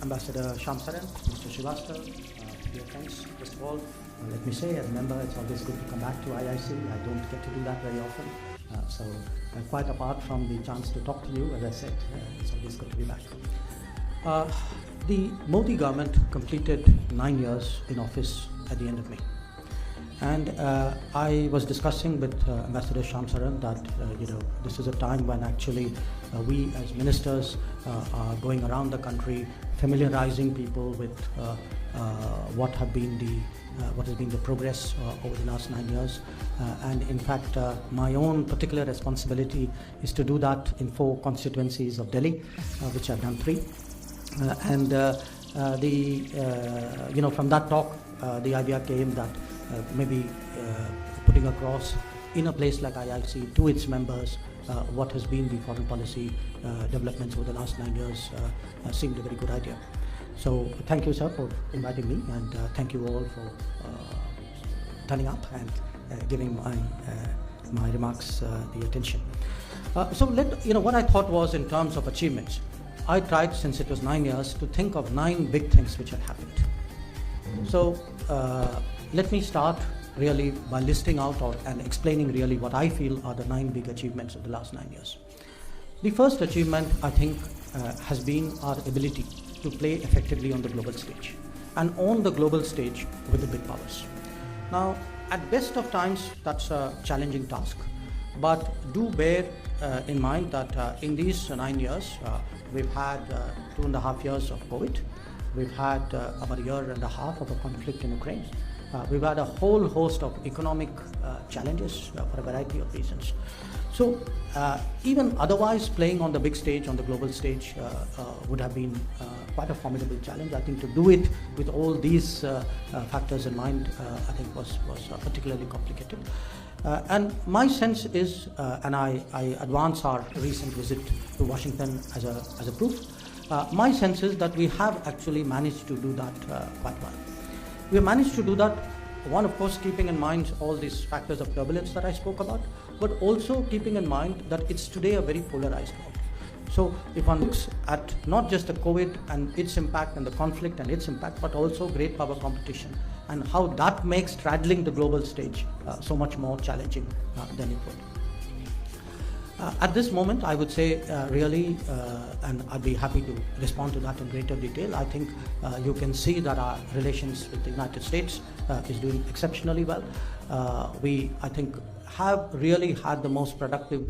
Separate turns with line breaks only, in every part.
Ambassador Shamsaran, Mr. Srivastava, dear friends, first of all, let me say, as a member, it's always good to come back to IIC. I don't get to do that very often. So quite apart from the chance to talk to you, as I said, it's always good to be back. The Modi government completed 9 years in office at the end of May. And I was discussing with Ambassador Shamsaran that this is a time when actually we as ministers are going around the country familiarizing people with what has been the progress over the last 9 years. And in fact, my own particular responsibility is to do that in 4 constituencies of Delhi, which I've done 3. From that talk, the idea came that maybe putting across in a place like IIC to its members what has been the foreign policy developments over the last 9 years seemed a very good idea. So thank you, sir, for inviting me, and thank you all for turning up and giving my remarks the attention. What I thought was, in terms of achievements, I tried, since it was 9 years, to think of 9 big things which had happened. So let me start really by listing out and explaining really what I feel are the 9 big achievements of the last 9 years. The first achievement, I think, has been our ability to play effectively on the global stage, and on the global stage with the big powers. Now, at best of times, that's a challenging task, but do bear in mind that in these 9 years, we've had 2.5 years of COVID. We've had about 1.5 years of a conflict in Ukraine. We've had a whole host of economic challenges for a variety of reasons. So even otherwise, playing on the big stage, on the global stage, would have been quite a formidable challenge. I think to do it with all these factors in mind, I think was particularly complicated. And my sense is, and I advance our recent visit to Washington as a proof, my sense is that we have actually managed to do that quite well. We have managed to do that, one, of course, keeping in mind all these factors of turbulence that I spoke about, but also keeping in mind that it's today a very polarized world. So if one looks at not just the COVID and its impact and the conflict and its impact, but also great power competition and how that makes straddling the global stage so much more challenging than it would. At this moment, I would say really, and I'd be happy to respond to that in greater detail, I think you can see that our relations with the United States is doing exceptionally well. We, I think, have really had the most productive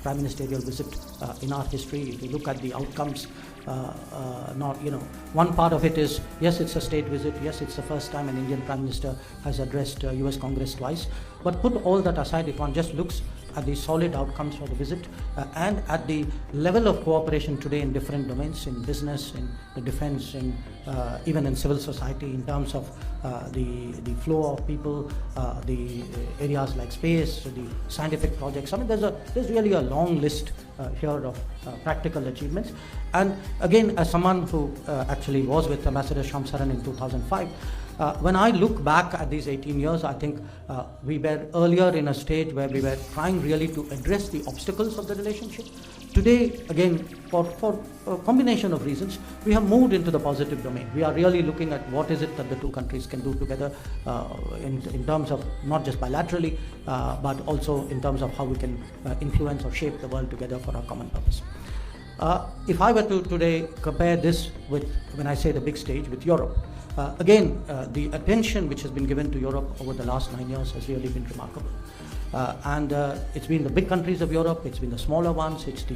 prime ministerial visit in our history. If you look at the outcomes, one part of it is, yes, it's a state visit, yes, it's the first time an Indian Prime Minister has addressed US Congress twice, but put all that aside, if one just looks at the solid outcomes for the visit and at the level of cooperation today in different domains, in business, in the defense, in even in civil society, in terms of the flow of people, the areas like space, the scientific projects. I mean, there's really a long list here of practical achievements. And again, as someone who actually was with Ambassador Shamsaran in 2005, when I look back at these 18 years, I think we were earlier in a stage where we were trying really to address the obstacles of the relationship. Today, again, for a combination of reasons, we have moved into the positive domain. We are really looking at what is it that the two countries can do together in terms of not just bilaterally, but also in terms of how we can influence or shape the world together for our common purpose. If I were to today compare this with, when I say the big stage, with Europe, again, the attention which has been given to Europe over the last 9 years has really been remarkable. And it's been the big countries of Europe, it's been the smaller ones, it's the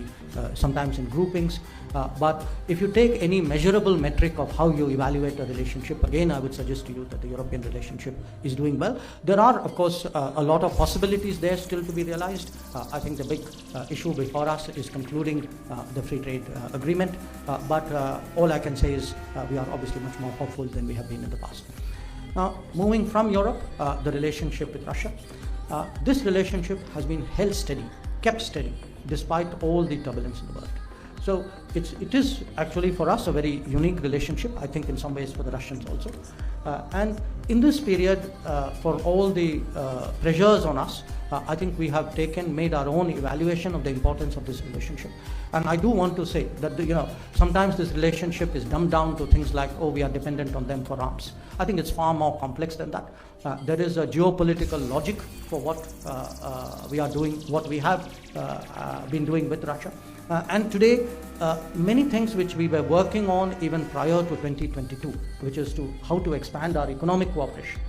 sometimes in groupings. But if you take any measurable metric of how you evaluate a relationship, again, I would suggest to you that the European relationship is doing well. There are, of course, a lot of possibilities there still to be realized. I think the big issue before us is concluding the free trade agreement. But all I can say is we are obviously much more hopeful than we have been in the past. Now, moving from Europe, the relationship with Russia. This relationship has been held steady, kept steady, despite all the turbulence in the world. So it is actually for us a very unique relationship, I think in some ways for the Russians also. And in this period, for all the pressures on us, I think we have made our own evaluation of the importance of this relationship. And I do want to say that, sometimes this relationship is dumbed down to things like, oh, we are dependent on them for arms. I think it's far more complex than that. There is a geopolitical logic for what we are doing, what we have been doing with Russia. And today, many things which we were working on even prior to 2022, which is how to expand our economic cooperation,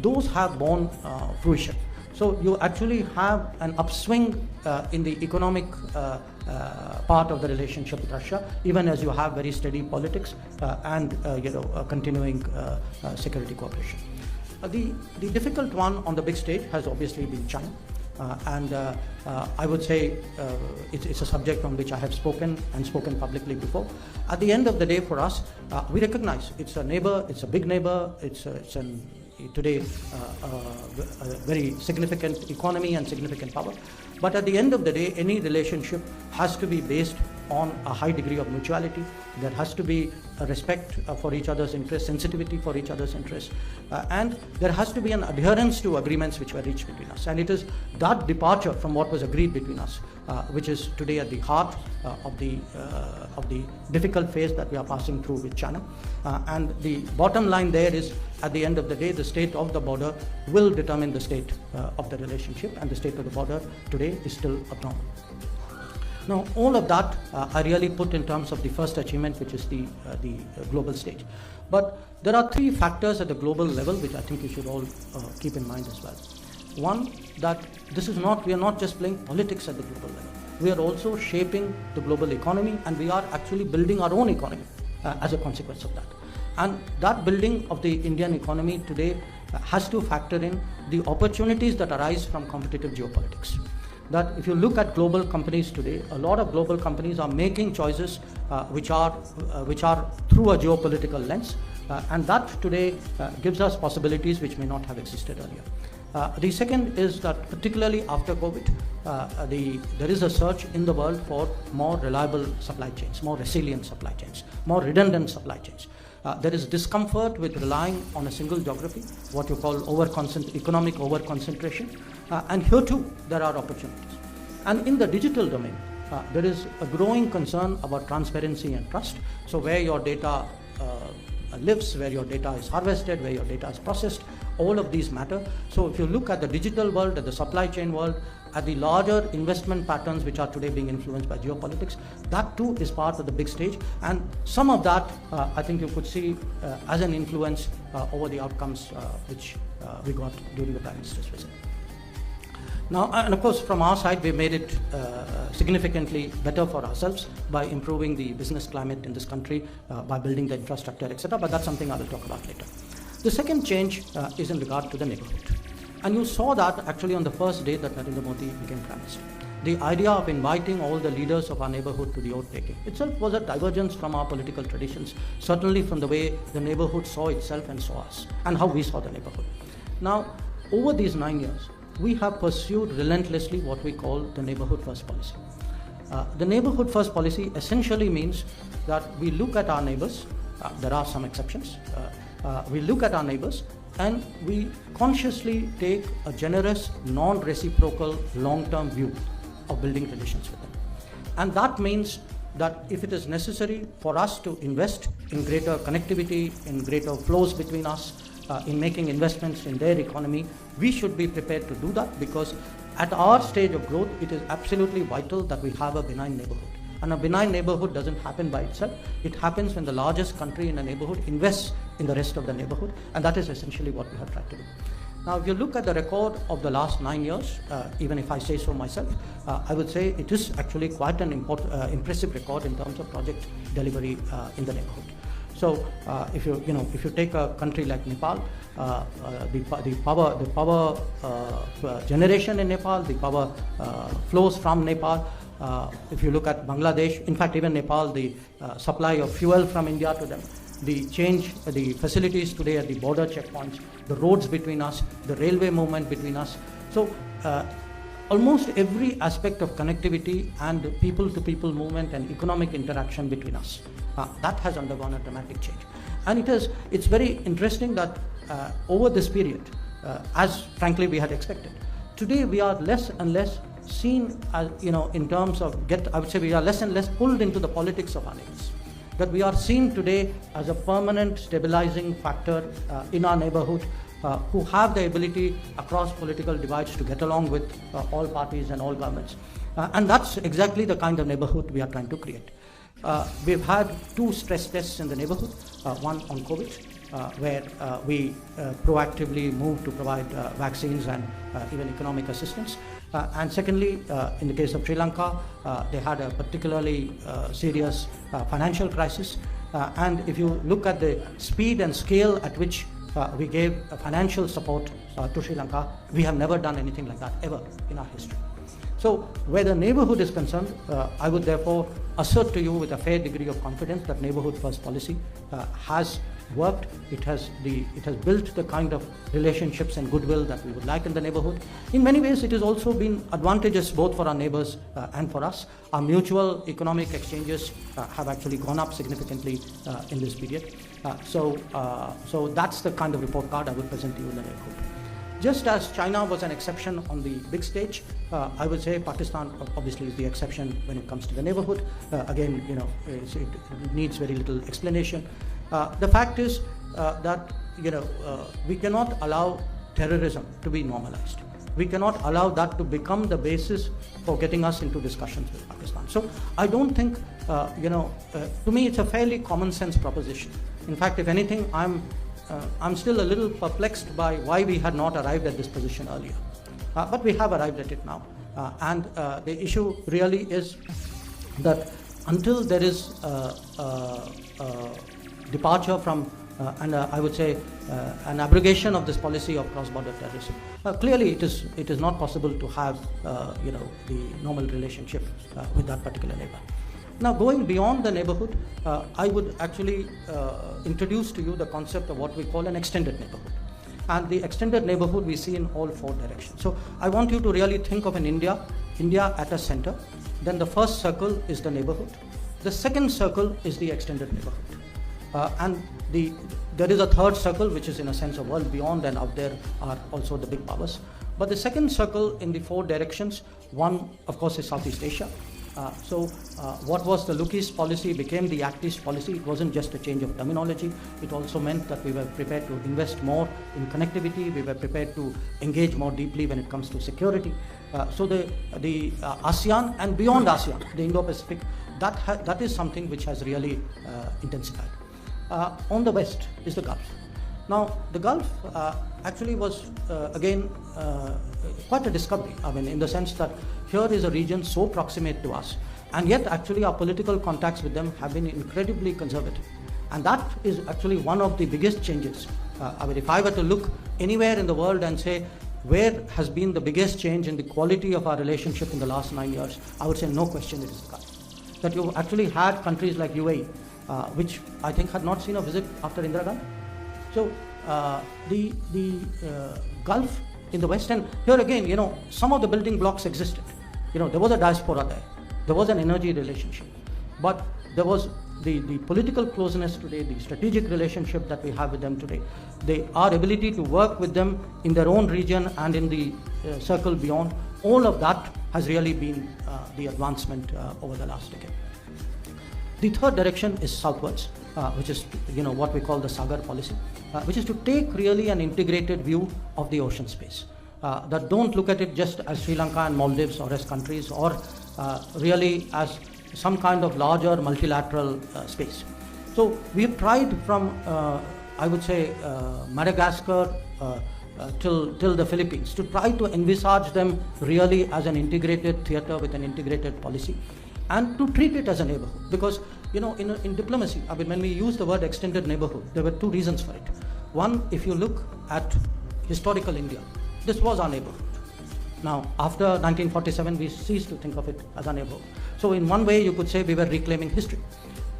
those have borne fruition. So you actually have an upswing in the economic part of the relationship with Russia, even as you have very steady politics and continuing security cooperation. The difficult one on the big stage has obviously been China. I would say it's a subject on which I have spoken publicly before. At the end of the day, for us, we recognize it's a neighbor, it's a big neighbor, today a very significant economy and significant power. But at the end of the day, any relationship has to be based on a high degree of mutuality. There has to be a respect for each other's interests, sensitivity for each other's interests, and there has to be an adherence to agreements which were reached between us. And it is that departure from what was agreed between us which is today at the heart of the difficult phase that we are passing through with China. And the bottom line there is, at the end of the day, the state of the border will determine the state of the relationship, and the state of the border today is still abnormal. Now, all of that I really put in terms of the first achievement, which is the global stage. But there are three factors at the global level which I think you should all keep in mind as well. One, that we are not just playing politics at the global level. We are also shaping the global economy, and we are actually building our own economy as a consequence of that. And that building of the Indian economy today has to factor in the opportunities that arise from competitive geopolitics. That if you look at global companies today, a lot of global companies are making choices which are through a geopolitical lens, and that today gives us possibilities which may not have existed earlier. The second is that particularly after COVID, there is a search in the world for more reliable supply chains, more resilient supply chains, more redundant supply chains. There is discomfort with relying on a single geography, what you call economic over-concentration, and here too there are opportunities. And in the digital domain, there is a growing concern about transparency and trust. So where your data lives, where your data is harvested, where your data is processed, all of these matter. So if you look at the digital world, at the supply chain world, at the larger investment patterns which are today being influenced by geopolitics, that too is part of the big stage. And some of that I think you could see as an influence over the outcomes which we got during the Prime Minister's visit. Now, and of course, from our side, we made it significantly better for ourselves by improving the business climate in this country, by building the infrastructure, etc. But that's something I will talk about later. The second change is in regard to the neighborhood. And you saw that actually on the first day that Narendra Modi became Prime Minister. The idea of inviting all the leaders of our neighborhood to the oath taking itself was a divergence from our political traditions, certainly from the way the neighborhood saw itself and saw us, and how we saw the neighborhood. Now, over these 9 years, we have pursued relentlessly what we call the neighborhood first policy. The neighborhood first policy essentially means that we look at our neighbors, there are some exceptions, we look at our neighbors and we consciously take a generous, non-reciprocal, long-term view of building relations with them. And that means that if it is necessary for us to invest in greater connectivity, in greater flows between us, in making investments in their economy, we should be prepared to do that, because at our stage of growth, it is absolutely vital that we have a benign neighborhood. And a benign neighborhood doesn't happen by itself. It happens when the largest country in a neighborhood invests in the rest of the neighborhood, and that is essentially what we have tried to do. Now, if you look at the record of the last 9 years, even if I say so myself, I would say it is actually quite an impressive record in terms of project delivery in the neighborhood. So, if you take a country like Nepal, the power generation in Nepal, the power flows from Nepal. If you look at Bangladesh, in fact, even Nepal, the supply of fuel from India to them, the facilities today at the border checkpoints, the roads between us, the railway movement between us. So, almost every aspect of connectivity and people-to-people movement and economic interaction between us. That has undergone a dramatic change. And it's very interesting that over this period, as frankly we had expected, today we are less and less seen as, in terms of, I would say we are less and less pulled into the politics of our neighbors. That we are seen today as a permanent stabilizing factor in our neighborhood, who have the ability across political divides to get along with all parties and all governments. And that's exactly the kind of neighborhood we are trying to create. We've had 2 stress tests in the neighborhood, one on COVID, where we proactively moved to provide vaccines and even economic assistance. And secondly, in the case of Sri Lanka, they had a particularly serious financial crisis. And if you look at the speed and scale at which we gave financial support to Sri Lanka, we have never done anything like that ever in our history. So where the neighborhood is concerned, I would therefore assert to you with a fair degree of confidence that neighborhood first policy has worked. It has built the kind of relationships and goodwill that we would like in the neighborhood. In many ways, it has also been advantageous both for our neighbors and for us. Our mutual economic exchanges have actually gone up significantly in this period. So that's the kind of report card I would present to you in the neighborhood. Just as China was an exception on the big stage, I would say Pakistan obviously is the exception when it comes to the neighborhood. Again, it needs very little explanation. The fact is that we cannot allow terrorism to be normalized. We cannot allow that to become the basis for getting us into discussions with Pakistan. So I don't think, to me it's a fairly common sense proposition. In fact, if anything, I'm still a little perplexed by why we had not arrived at this position earlier. But we have arrived at it now. And the issue really is that until there is departure from and I would say an abrogation of this policy of cross-border terrorism, clearly it is not possible to have the normal relationship with that particular neighbor. Now, going beyond the neighborhood, I would actually introduce to you the concept of what we call an extended neighborhood. And the extended neighborhood we see in all 4 directions. So I want you to really think of an India at a center. Then the first circle is the neighborhood. The second circle is the extended neighborhood. And there is a third circle, which is in a sense a world beyond, and out there are also the big powers. But the second circle in the 4 directions, one of course is Southeast Asia. What was the Look East policy became the Act East policy. It wasn't just a change of terminology. It also meant that we were prepared to invest more in connectivity. We were prepared to engage more deeply when it comes to security. So the ASEAN and beyond ASEAN, the Indo-Pacific, that is something which has really intensified. On the west is the Gulf. Now, the Gulf actually was, again, quite a discovery. I mean, in the sense that here is a region so proximate to us, and yet actually our political contacts with them have been incredibly conservative. And that is actually one of the biggest changes. I mean, if I were to look anywhere in the world and say, where has been the biggest change in the quality of our relationship in the last 9 years, I would say no question it is the Gulf. That you actually had countries like UAE, which I think had not seen a visit after Indira Gandhi. So the Gulf in the West, and here again, some of the building blocks existed. There was a diaspora there was an energy relationship, but there was the political closeness today, the strategic relationship that we have with them today, our ability to work with them in their own region and in the circle beyond, all of that has really been the advancement over the last decade. The third direction is southwards, which is what we call the Sagar policy, which is to take really an integrated view of the ocean space. That don't look at it just as Sri Lanka and Maldives or as countries, or really as some kind of larger multilateral space. So we have tried from, I would say, Madagascar till the Philippines, to try to envisage them really as an integrated theater with an integrated policy, and to treat it as a neighborhood. Because in diplomacy, I mean, when we use the word extended neighborhood, there were 2 reasons for it. One, if you look at historical India, this was our neighborhood. Now, after 1947, we ceased to think of it as a neighborhood. So in one way, you could say we were reclaiming history.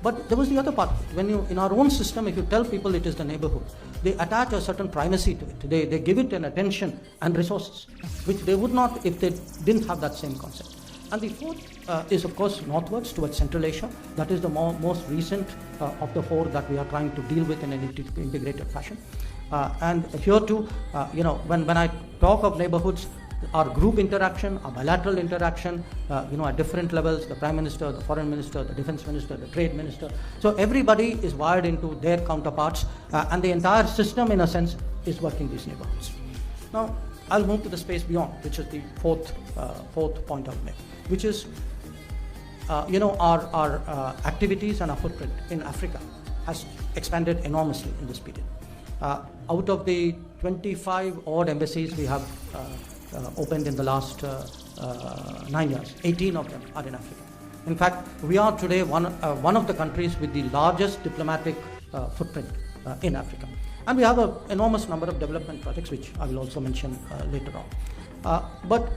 But there was the other part. When you, in our own system, if you tell people it is the neighborhood, they attach a certain primacy to it. They give it an attention and resources, which they would not if they didn't have that same concept. And the fourth is, of course, northwards towards Central Asia. That is the most recent of the four that we are trying to deal with in an integrated fashion. And here too, when I talk of neighborhoods, our group interaction, our bilateral interaction, at different levels, the Prime Minister, the Foreign Minister, the Defense Minister, the Trade Minister. So everybody is wired into their counterparts, and the entire system, in a sense, is working these neighborhoods. Now, I'll move to the space beyond, which is the fourth point I would make, which is, our activities and our footprint in Africa has expanded enormously in this period. Out of the 25 odd embassies we have opened in the last 9 years, 18 of them are in Africa. In fact, we are today one of the countries with the largest diplomatic footprint in Africa. And we have an enormous number of development projects, which I will also mention later on. But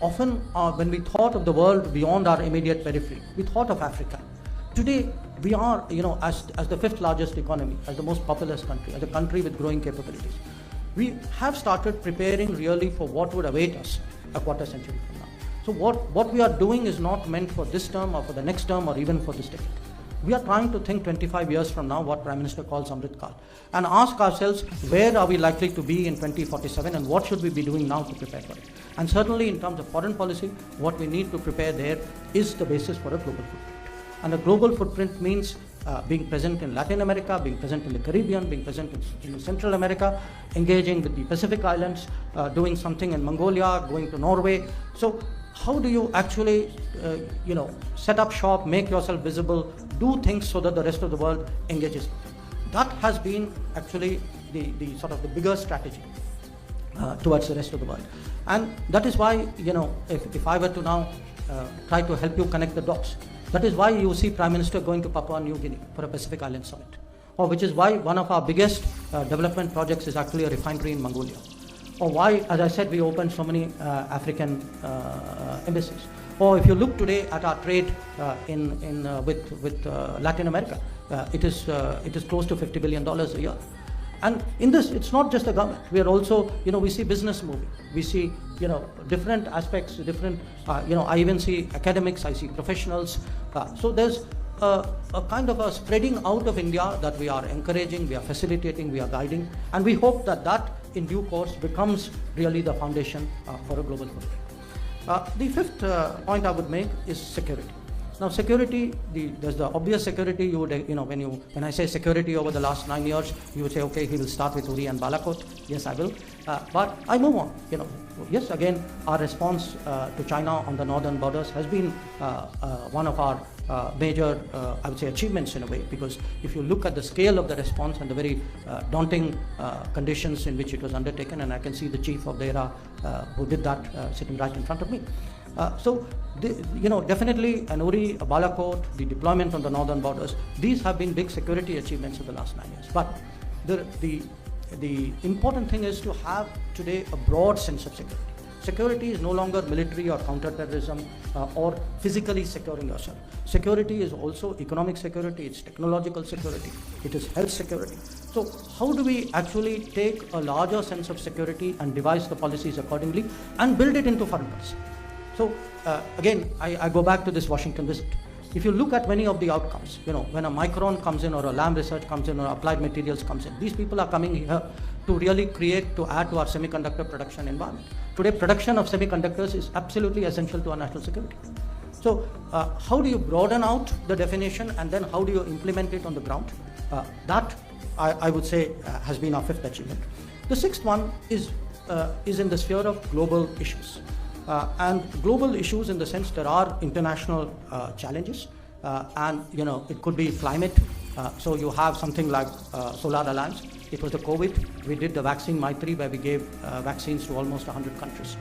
often when we thought of the world beyond our immediate periphery, we thought of Africa. Today, we are, as the fifth largest economy, as the most populous country, as a country with growing capabilities. We have started preparing really for what would await us a quarter century from now. So what we are doing is not meant for this term or for the next term or even for this decade. We are trying to think 25 years from now, what Prime Minister calls Amrit Kal, and ask ourselves, where are we likely to be in 2047 and what should we be doing now to prepare for it? And certainly in terms of foreign policy, what we need to prepare there is the basis for a global footprint. And a global footprint means being present in Latin America, being present in the Caribbean, being present in Central America, engaging with the Pacific Islands, doing something in Mongolia, going to Norway. So how do you actually, set up shop, make yourself visible, do things so that the rest of the world engages? That has been actually the sort of the bigger strategy towards the rest of the world. And that is why, if I were to now try to help you connect the dots, that is why you see Prime Minister going to Papua New Guinea for a Pacific Island Summit, or which is why one of our biggest development projects is actually a refinery in Mongolia, or why, as I said, we opened so many African embassies. Or if you look today at our trade with Latin America, it is close to $50 billion a year. And in this, it's not just the government. We are also, we see business moving. We see, different aspects, different, I even see academics, I see professionals. So there's a kind of a spreading out of India that we are encouraging, we are facilitating, we are guiding. And we hope that in due course becomes really the foundation for a global footprint. The fifth point I would make is security. Now, security, there's the obvious security. You would, when I say security over the last 9 years, you would say, okay, he will start with Uri and Balakot. Yes, I will. But I move on. Yes, again, our response to China on the northern borders has been one of our major, I would say, achievements in a way, because if you look at the scale of the response and the very daunting conditions in which it was undertaken, and I can see the chief of the era who did that sitting right in front of me. Definitely an Uri, a Balakot, the deployment on the northern borders, these have been big security achievements of the last 9 years. But the important thing is to have today a broad sense of security. Security is no longer military or counterterrorism or physically securing yourself. Security is also economic security, it's technological security, it is health security. So how do we actually take a larger sense of security and devise the policies accordingly and build it into foreign policy? So again, I go back to this Washington visit. If you look at many of the outcomes, when a Micron comes in or a Lam Research comes in or Applied Materials comes in, these people are coming here to really to add to our semiconductor production environment. Today, production of semiconductors is absolutely essential to our national security. So how do you broaden out the definition and then how do you implement it on the ground? That, I would say, has been our fifth achievement. The sixth one is in the sphere of global issues. And global issues in the sense there are international challenges and it could be climate. So you have something like Solar Alliance. It was the COVID. We did the vaccine Maitri where we gave vaccines to almost 100 countries.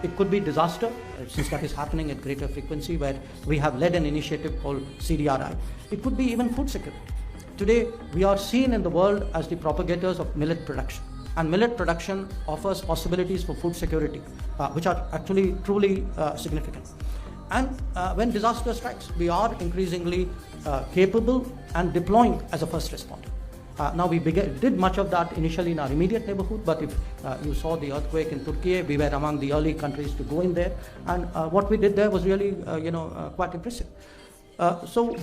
It could be disaster, since that is happening at greater frequency, where we have led an initiative called CDRI. It could be even food security. Today, we are seen in the world as the propagators of millet production. And millet production offers possibilities for food security, which are actually truly significant. And when disaster strikes, we are increasingly capable and deploying as a first responder. Now we did much of that initially in our immediate neighborhood, but if you saw the earthquake in Turkey, we were among the early countries to go in there, and what we did there was really quite impressive. So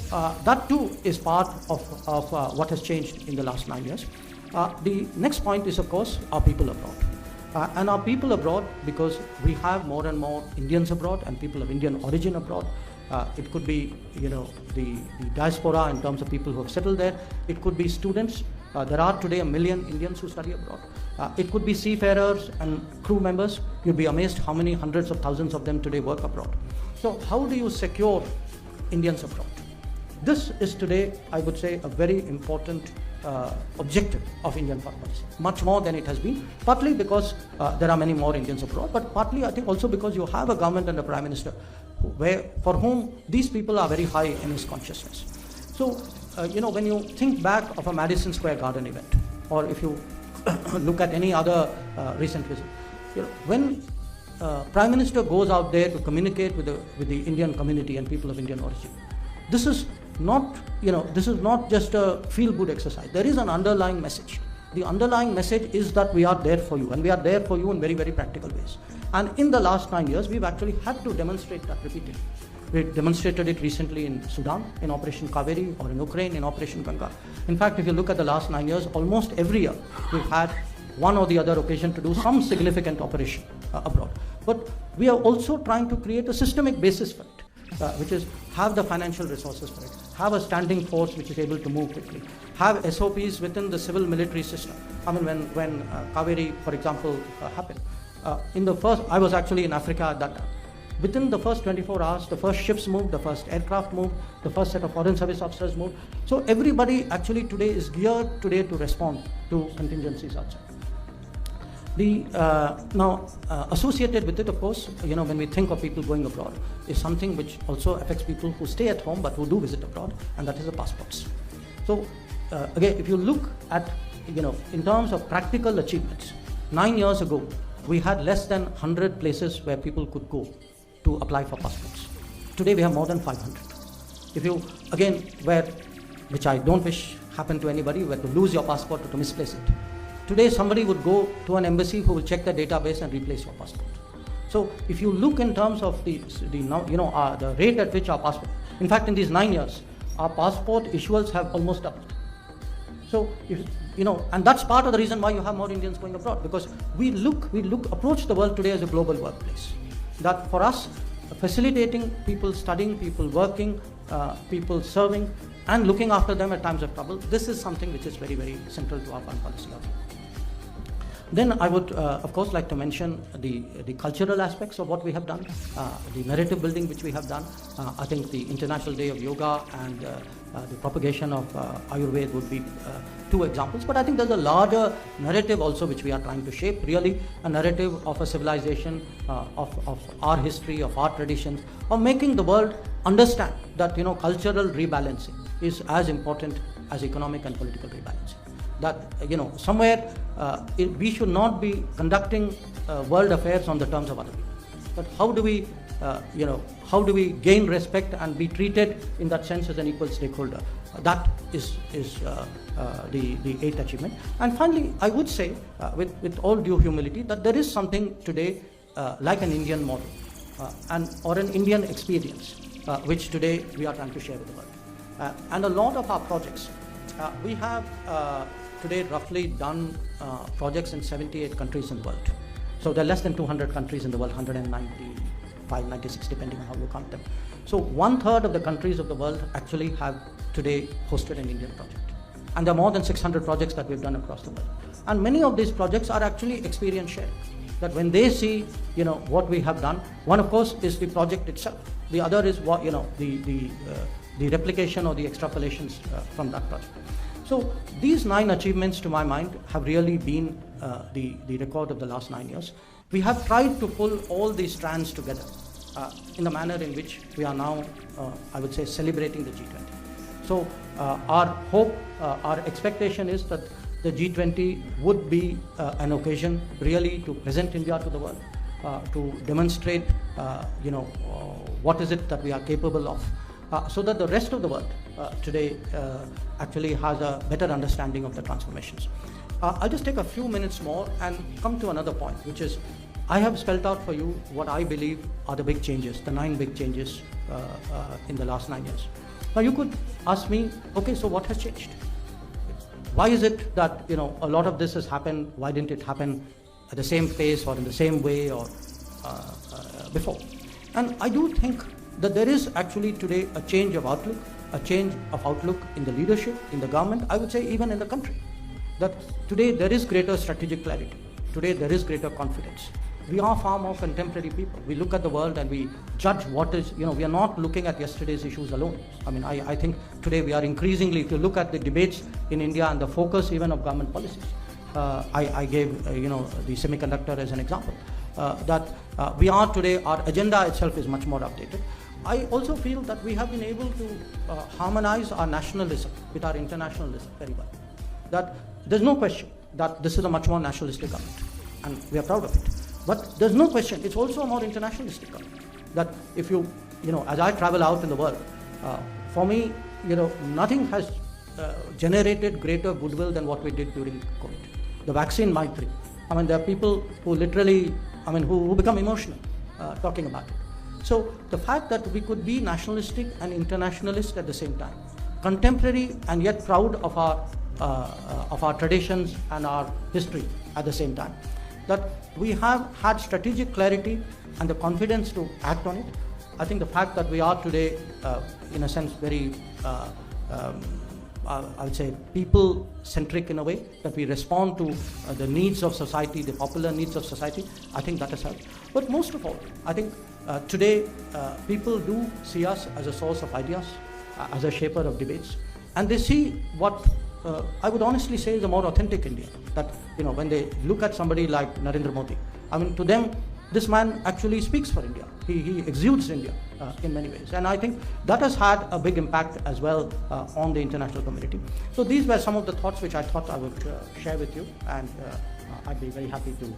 that too is part of what has changed in the last 9 years. The next point is, of course, our people abroad. And our people abroad, because we have more and more Indians abroad and people of Indian origin abroad. It could be, the diaspora in terms of people who have settled there. It could be students. There are today 1 million Indians who study abroad. It could be seafarers and crew members. You'd be amazed how many hundreds of thousands of them today work abroad. So how do you secure Indians abroad? This is today, I would say, a very important objective of Indian foreign policy, much more than it has been, partly because there are many more Indians abroad, but partly I think also because you have a government and a prime minister for whom these people are very high in his consciousness. So, when you think back of a Madison Square Garden event, or if you look at any other recent visit, when Prime Minister goes out there to communicate with the Indian community and people of Indian origin, this is not just a feel-good exercise. There is an underlying message. The underlying message is that we are there for you, and we are there for you in very, very practical ways. And in the last 9 years, we've actually had to demonstrate that repeatedly. We demonstrated it recently in Sudan, in Operation Kaveri, or in Ukraine, in Operation Ganga. In fact, if you look at the last 9 years, almost every year, we've had one or the other occasion to do some significant operation abroad. But we are also trying to create a systemic basis for it, which is have the financial resources for it, have a standing force which is able to move quickly, have SOPs within the civil military system. I mean, when Kaveri, for example, happened, I was actually in Africa at that time. Within the first 24 hours, the first ships moved, the first aircraft moved, the first set of foreign service officers moved. So everybody actually today is geared today to respond to contingencies outside. Associated with it, of course, when we think of people going abroad, is something which also affects people who stay at home but who do visit abroad, and that is the passports. So again, if you look at, in terms of practical achievements, 9 years ago, we had less than 100 places where people could go to apply for passports. Today we have more than 500. If you, again, which I don't wish happen to anybody, were to lose your passport or to misplace it. Today somebody would go to an embassy who will check the database and replace your passport. So if you look in terms of the rate at which our passport, in fact in these 9 years, our passport issuers have almost doubled. So, and that's part of the reason why you have more Indians going abroad, because we approach the world today as a global workplace. That for us, facilitating people studying, people working, people serving, and looking after them at times of trouble, this is something which is very, very central to our foreign policy. Then I would, of course, like to mention the cultural aspects of what we have done, the narrative building which we have done. I think the International Day of Yoga and the propagation of Ayurveda would be 2 examples. But I think there's a larger narrative also which we are trying to shape, really a narrative of a civilization, of our history, of our traditions, of making the world understand that, cultural rebalancing is as important as economic and political rebalancing. That, somewhere we should not be conducting world affairs on the terms of other people. But how do we gain respect and be treated in that sense as an equal stakeholder? That is the 8th achievement. And finally, I would say, with all due humility, that there is something today like an Indian model or an Indian experience, which today we are trying to share with the world. And a lot of our projects, we have today roughly done projects in 78 countries in the world. So there are less than 200 countries in the world, 195, 96, depending on how you count them. So 1/3 of the countries of the world actually have today hosted an Indian project. And there are more than 600 projects that we've done across the world. And many of these projects are actually experience sharing. That when they see, what we have done, one of course is the project itself. The other is what, the replication or the extrapolations from that project. So these 9 achievements, to my mind, have really been the record of the last 9 years. We have tried to pull all these strands together in the manner in which we are now, I would say, celebrating the G20. So our hope, our expectation is that the G20 would be an occasion really to present India to the world, to demonstrate what is it that we are capable of, so that the rest of the world today actually has a better understanding of the transformations. I'll just take a few minutes more and come to another point, which is I have spelled out for you what I believe are the big changes, the 9 big changes in the last 9 years. Now you could ask me, okay, so what has changed? Why is it that a lot of this has happened? Why didn't it happen at the same pace or in the same way or before? And I do think that there is actually today a change of outlook, in the leadership, in the government, I would say even in the country. That today there is greater strategic clarity. Today there is greater confidence. We are far more contemporary people. We look at the world and we judge what is, we are not looking at yesterday's issues alone. I mean, I think today we are increasingly, if you look at the debates in India and the focus even of government policies, I gave, the semiconductor as an example, that we are today, our agenda itself is much more updated. I also feel that we have been able to harmonize our nationalism with our internationalism very well. That there's no question that this is a much more nationalistic government, and we are proud of it. But there's no question, it's also a more internationalistic government. That if you, as I travel out in the world, for me, nothing has generated greater goodwill than what we did during COVID. The vaccine Maitri. I mean, there are people who literally, who become emotional talking about it. So the fact that we could be nationalistic and internationalist at the same time, contemporary and yet proud of our traditions and our history at the same time, that we have had strategic clarity and the confidence to act on it. I think the fact that we are today, in a sense, very, I would say, people-centric in a way, that we respond to the needs of society, the popular needs of society, I think that has helped. But most of all, I think today people do see us as a source of ideas, as a shaper of debates, and they see what I would honestly say is a more authentic India. That when they look at somebody like Narendra Modi, to them, this man actually speaks for India. He exudes India in many ways, and I think that has had a big impact as well on the international community. So these were some of the thoughts which I thought I would share with you, and I'd be very happy to